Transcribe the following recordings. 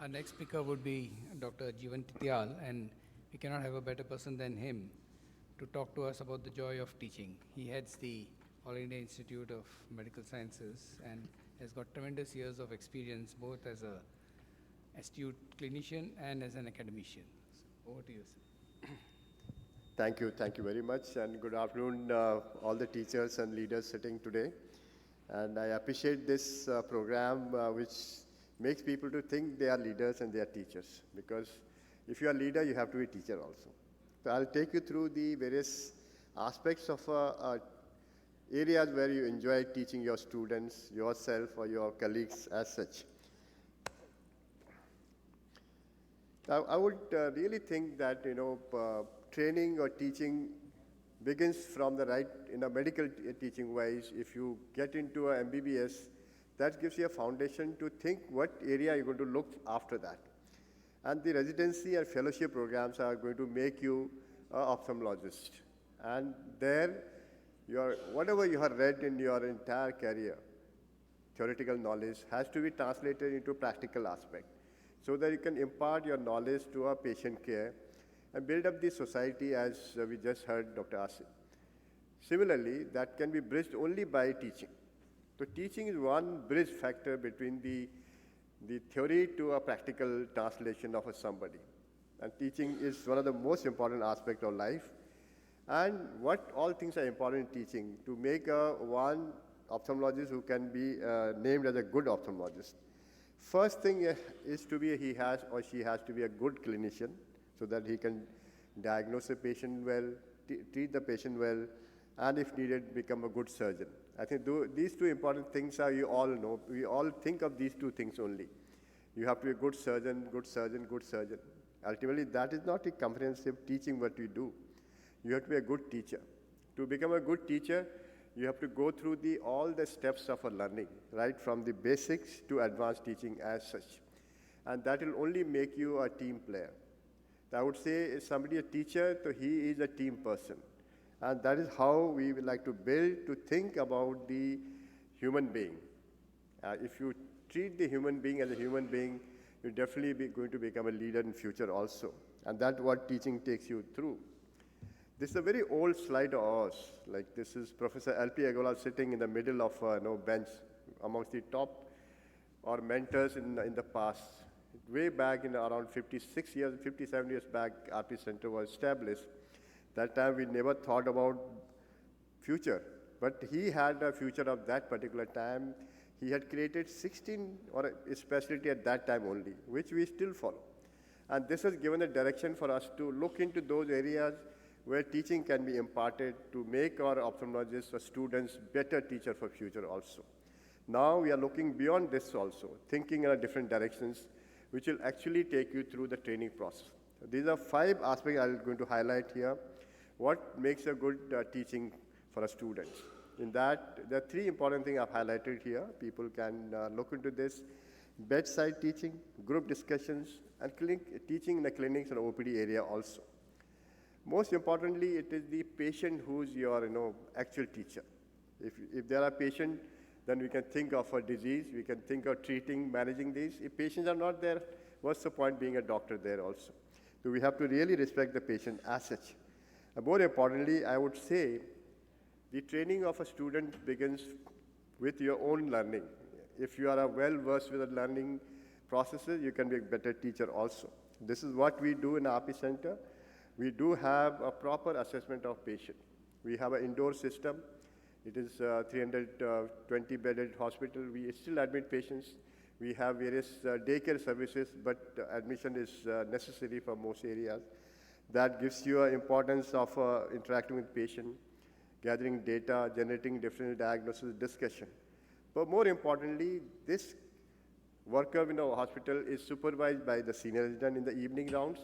Our next speaker would be Dr. Jeevan Titial, and we cannot have a better person than him to talk to us about the joy of teaching. He heads the All India Institute of Medical Sciences and has got tremendous years of experience both as a astute clinician and as an academician. So over to you, sir. Thank you very much, and good afternoon, all the teachers and leaders sitting today. And I appreciate this program, which makes people to think they are leaders and they are teachers. Because if you are a leader, you have to be a teacher also. So I'll take you through the various aspects of areas where you enjoy teaching your students, yourself, or your colleagues as such. I would really think that training or teaching begins from the right in a medical teaching wise. If you get into a MBBS, that gives you a foundation to think what area you're going to look after that. And the residency and fellowship programs are going to make you an ophthalmologist. And there, whatever you have read in your entire career, theoretical knowledge has to be translated into practical aspect so that you can impart your knowledge to our patient care and build up the society as we just heard Dr. Asif. Similarly, that can be bridged only by teaching. So teaching is one bridge factor between the theory to a practical translation of somebody. And teaching is one of the most important aspects of life. And what all things are important in teaching to make one ophthalmologist who can be named as a good ophthalmologist. First thing is to be he has or she has to be a good clinician so that he can diagnose a patient well, treat the patient well, and if needed, become a good surgeon. I think these two important things are, you all know, we all think of these two things only. You have to be a good surgeon, good surgeon, good surgeon. Ultimately, that is not a comprehensive teaching what you do. You have to be a good teacher. To become a good teacher, you have to go through all the steps of a learning, right from the basics to advanced teaching as such. And that will only make you a team player. I would say if somebody a teacher, so he is a team person. And that is how we would like to build, to think about the human being. If you treat the human being as a human being, you're definitely going to become a leader in future also. And that's what teaching takes you through. This is a very old slide of ours. Like this is Professor L.P. Agarwal sitting in the middle of a bench amongst the top or mentors in the past. Way back in around 57 years back, RP Center was established. That time we never thought about future, but he had a future of that particular time. He had created 16 or a specialty at that time only, which we still follow. And this has given a direction for us to look into those areas where teaching can be imparted to make our ophthalmologists or students better teacher for future also. Now we are looking beyond this also, thinking in different directions, which will actually take you through the training process. These are 5 aspects I'm going to highlight here. What makes a good teaching for a student? In that, there are 3 important things I've highlighted here. People can look into this. Bedside teaching, group discussions, and teaching in the clinics and OPD area also. Most importantly, it is the patient who's your actual teacher. If there are patients, then we can think of a disease, we can think of treating, managing these. If patients are not there, what's the point being a doctor there also? So we have to really respect the patient as such. And more importantly, I would say the training of a student begins with your own learning. If you are well-versed with the learning processes, you can be a better teacher also. This is what we do in RP Center. We do have a proper assessment of patient. We have an indoor system. It is a 320-bedded hospital. We still admit patients. We have various daycare services, but admission is necessary for most areas. That gives you an importance of interacting with patient, gathering data, generating different diagnosis, discussion. But more importantly, this worker in our hospital is supervised by the senior resident in the evening rounds.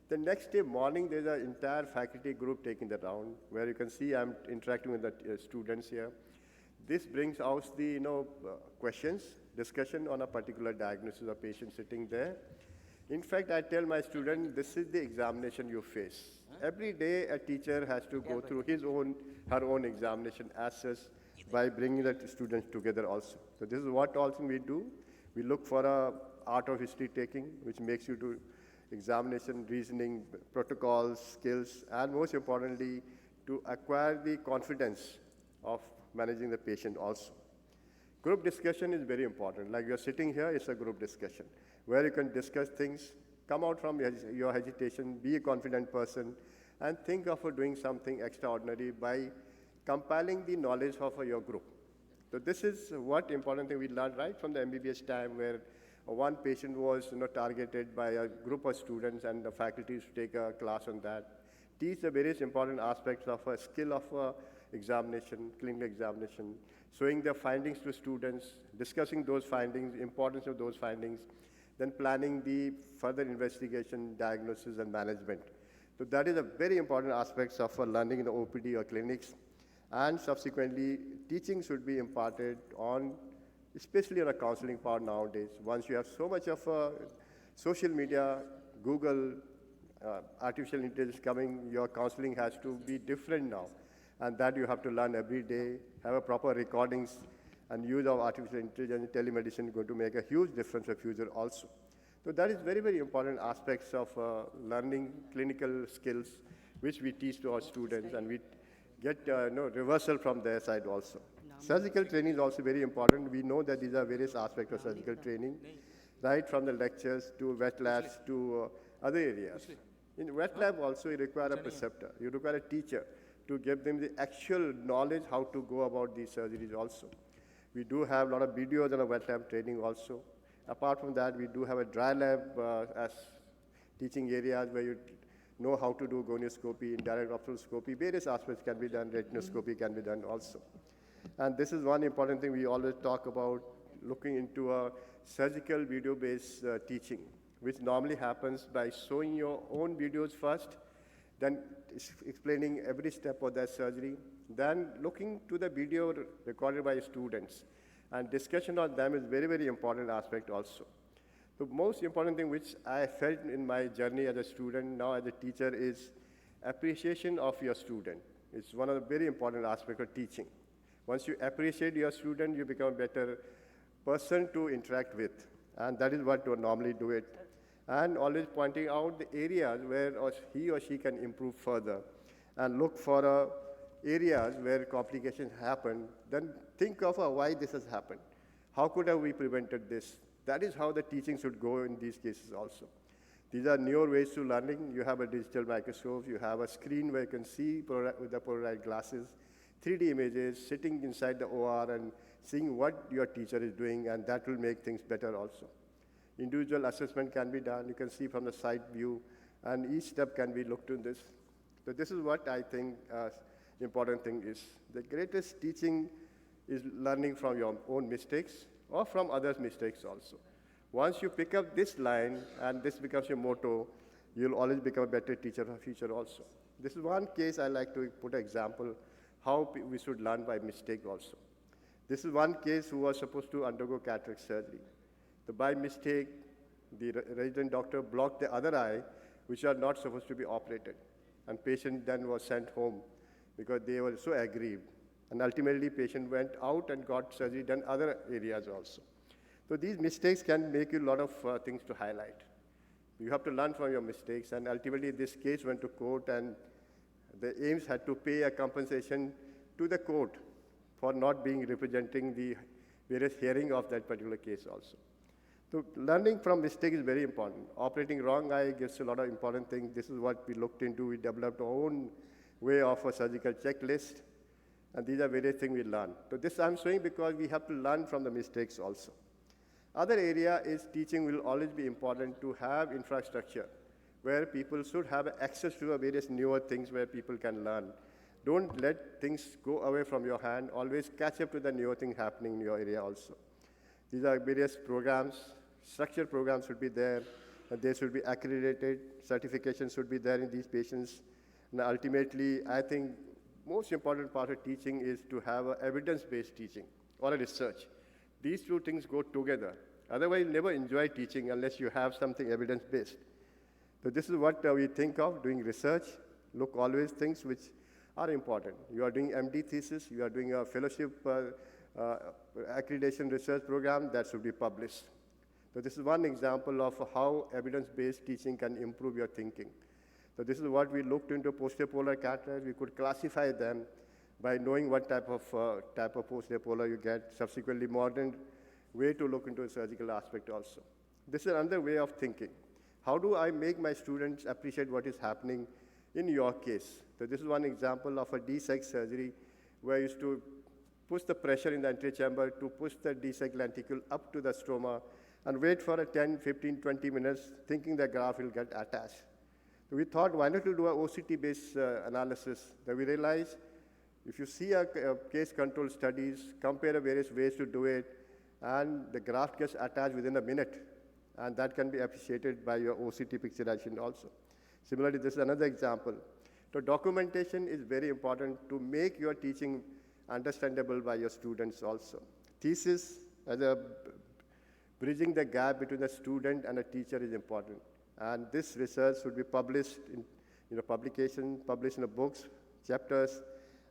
The next day morning, there's an entire faculty group taking the round, where you can see I'm interacting with the students here. This brings out the questions, discussion on a particular diagnosis of patient sitting there. In fact, I tell my students, this is the examination you face. Every day, a teacher has to go through her own examination as such by bringing the students together also. So this is what also we do. We look for art of history taking, which makes you do examination, reasoning, protocols, skills, and most importantly, to acquire the confidence of managing the patient also. Group discussion is very important. Like you're sitting here, it's a group discussion where you can discuss things, come out from your hesitation, be a confident person, and think of doing something extraordinary by compiling the knowledge of your group. So this is what important thing we learned right from the MBBS time, where one patient was targeted by a group of students and the faculty to take a class on that. Teach the various important aspects of a skill of examination, clinical examination, showing the findings to students, discussing those findings, importance of those findings, then planning the further investigation, diagnosis, and management. So that is a very important aspects of learning in the OPD or clinics. And subsequently, teaching should be imparted on, especially on a counseling part nowadays. Once you have so much of social media, Google, artificial intelligence coming, your counseling has to be different now. And that you have to learn every day, have a proper recordings, and use of artificial intelligence, telemedicine going to make a huge difference in the future also. So that is very, very important aspects of learning clinical skills, which we teach to our students, and we get reversal from their side also. Surgical training is also very important. We know that these are various aspects of surgical training, right from the lectures to wet labs to other areas. In wet lab also, you require a preceptor. You require a teacher to give them the actual knowledge how to go about these surgeries also. We do have a lot of videos on a wet lab training also. Apart from that, we do have a dry lab as teaching areas where you know how to do gonioscopy, indirect ophthalmoscopy, various aspects can be done, retinoscopy can be done also. And this is one important thing we always talk about, looking into a surgical video-based teaching, which normally happens by showing your own videos first, then explaining every step of that surgery, then looking to the video recorded by students. And discussion on them is very, very important aspect also. The most important thing which I felt in my journey as a student, now as a teacher, is appreciation of your student. It's one of the very important aspects of teaching. Once you appreciate your student, you become a better person to interact with. And that is what we normally do it. And always pointing out the areas where he or she can improve further, and look for areas where complications happen, then think of why this has happened. How could have we prevented this? That is how the teaching should go in these cases also. These are newer ways to learning. You have a digital microscope, you have a screen where you can see with the polarized glasses, 3D images, sitting inside the OR and seeing what your teacher is doing, and that will make things better also. Individual assessment can be done. You can see from the side view, and each step can be looked in this. So this is what I think important thing is. The greatest teaching is learning from your own mistakes or from others' mistakes also. Once you pick up this line and this becomes your motto, you'll always become a better teacher for the future also. This is one case I like to put an example how we should learn by mistake also. This is one case who was supposed to undergo cataract surgery. So by mistake, the resident doctor blocked the other eye, which are not supposed to be operated. And patient then was sent home because they were so aggrieved. And ultimately, patient went out and got surgery done other areas also. So these mistakes can make you a lot of things to highlight. You have to learn from your mistakes. And ultimately, this case went to court, and the AIIMS had to pay a compensation to the court for not being representing the various hearing of that particular case also. So learning from mistake is very important. Operating wrong eye gives a lot of important things. This is what we looked into. We developed our own way of a surgical checklist. And these are various things we learn. So this I'm showing because we have to learn from the mistakes also. Other area is teaching will always be important to have infrastructure where people should have access to various newer things where people can learn. Don't let things go away from your hand. Always catch up to the newer thing happening in your area also. These are various programs. Structured programs should be there. And they should be accredited. Certification should be there in these patients. And ultimately, I think most important part of teaching is to have a evidence-based teaching or a research. These two things go together. Otherwise, you'll never enjoy teaching unless you have something evidence-based. So this is what we think of, doing research. Look always things which are important. You are doing MD thesis, you are doing a fellowship accreditation research program, that should be published. So this is one example of how evidence-based teaching can improve your thinking. So this is what we looked into posterior polar cataracts. We could classify them by knowing what type of posterior polar you get. Subsequently, modern way to look into a surgical aspect also. This is another way of thinking. How do I make my students appreciate what is happening in your case? So this is one example of a DSEC surgery where I used to push the pressure in the anterior chamber to push the DSEC lenticule up to the stroma and wait for a 10, 15, 20 minutes thinking the graft will get attached. So we thought, why not to do a OCT-based analysis? Then we realized if you see a case control studies, compare various ways to do it, and the graft gets attached within a minute, and that can be appreciated by your OCT picturization also. Similarly, this is another example. So documentation is very important to make your teaching understandable by your students also. Thesis as a bridging the gap between the student and a teacher is important. And this research should be published in publication, published in the books, chapters,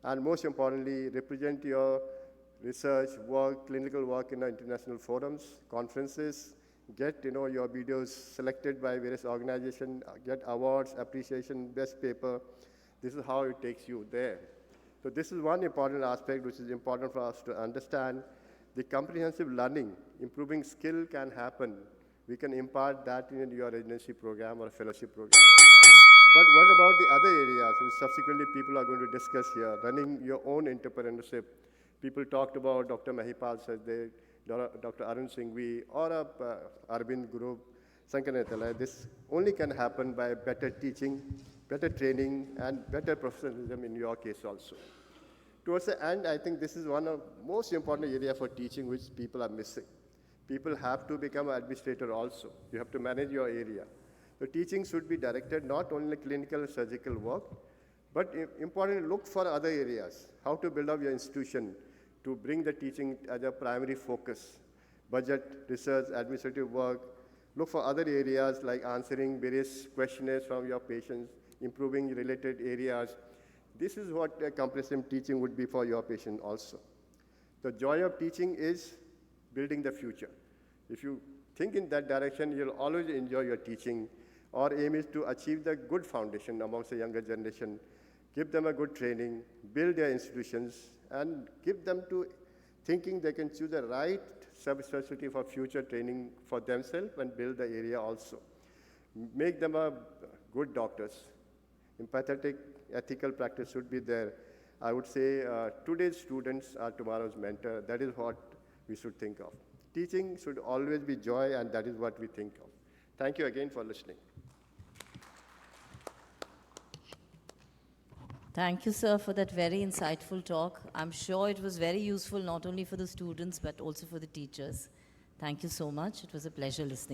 and most importantly, represent your research work, clinical work in the international forums, conferences, get your videos selected by various organizations, get awards, appreciation, best paper. This is how it takes you there. So this is one important aspect which is important for us to understand. The comprehensive learning, improving skill can happen. We can impart that in your residency program or fellowship program. But what about the other areas, which subsequently people are going to discuss here, running your own entrepreneurship? People talked about Dr. Mahipal Sajde, Dr. Arun Singhvi, or Arvind Group, Sankanathala. This only can happen by better teaching, better training, and better professionalism in your case also. Towards the end, I think this is one of the most important area for teaching which people are missing. People have to become an administrator also. You have to manage your area. The teaching should be directed not only clinical and surgical work, but importantly, look for other areas. How to build up your institution to bring the teaching as a primary focus. Budget, research, administrative work. Look for other areas like answering various questionnaires from your patients, improving related areas. This is what a comprehensive teaching would be for your patient also. The joy of teaching is building the future. If you think in that direction, you'll always enjoy your teaching. Our aim is to achieve the good foundation amongst the younger generation, give them a good training, build their institutions, and give them to thinking they can choose the right subspecialty for future training for themselves and build the area also. Make them a good doctors. Empathetic, ethical practice should be there. I would say today's students are tomorrow's mentor. That is what we should think of. Teaching should always be joy, and that is what we think of. Thank you again for listening. Thank you, sir, for that very insightful talk. I'm sure it was very useful not only for the students, but also for the teachers. Thank you so much. It was a pleasure listening.